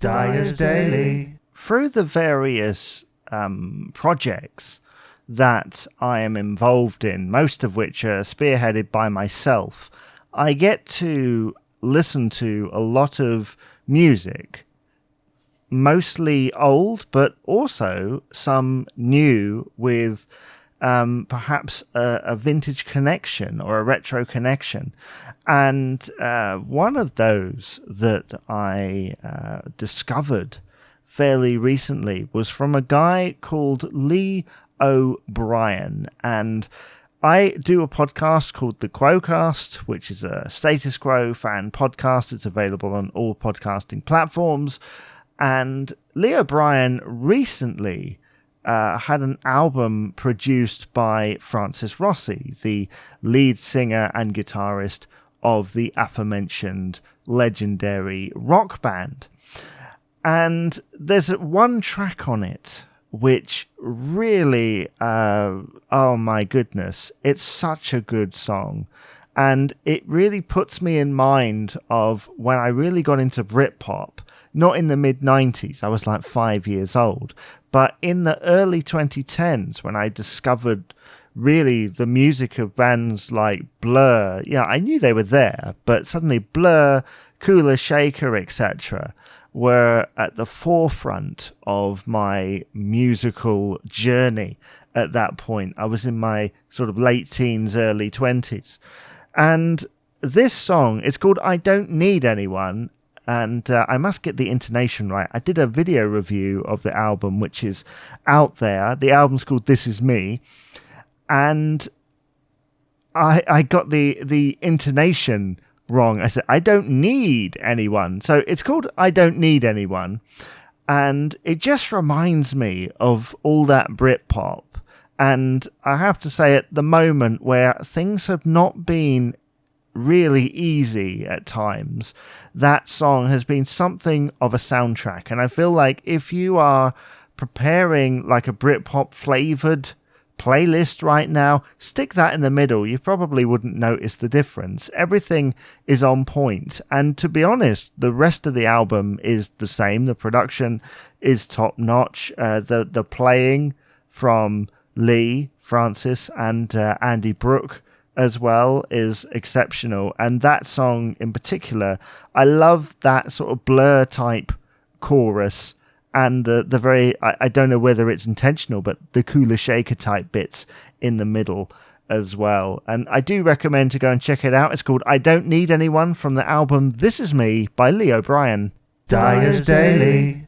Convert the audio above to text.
Dyer's Daily. Through the various projects that I am involved in, most of which are spearheaded by myself, I get to listen to a lot of music, mostly old, but also some new with perhaps a vintage connection or a retro connection. And one of those that I discovered fairly recently was from a guy called Lee O'Brien. And I do a podcast called The Quocast, which is a Status Quo fan podcast. It's available on all podcasting platforms. And Lee O'Brien recently had an album produced by Francis Rossi, the lead singer and guitarist of the aforementioned legendary rock band. And there's one track on it which really, oh my goodness, it's such a good song. And it really puts me in mind of when I really got into Britpop, not in the mid-90s, I was like 5 years old, but in the early 2010s when I discovered really the music of bands like Blur. Yeah, I knew they were there, but suddenly Blur, Kula Shaker, etc. were at the forefront of my musical journey at that point. I was in my sort of late teens, early 20s. And this song is called I Don't Need Anyone. And I must get the intonation right. I did a video review of the album, which is out there. The album's called This Is Me. And I got the intonation wrong. I said, I don't need anyone. So it's called I Don't Need Anyone. And it just reminds me of all that Britpop. And I have to say, at the moment where things have not been really easy at times, that song has been something of a soundtrack. And I feel like if you are preparing like a Britpop flavored playlist right now, stick that in the middle. You probably wouldn't notice the difference. Everything is on point. And to be honest, the rest of the album is the same. The production is top notch. The playing from Lee, Francis, and Andy Brook as well is exceptional. And that song in particular, I love that sort of Blur type chorus and the very, I don't know whether it's intentional, but the Kula Shaker type bits in the middle as well. And I do recommend to go and check it out. It's called I Don't Need Anyone from the album This Is Me by Lee O'Brien. Dyer's Daily.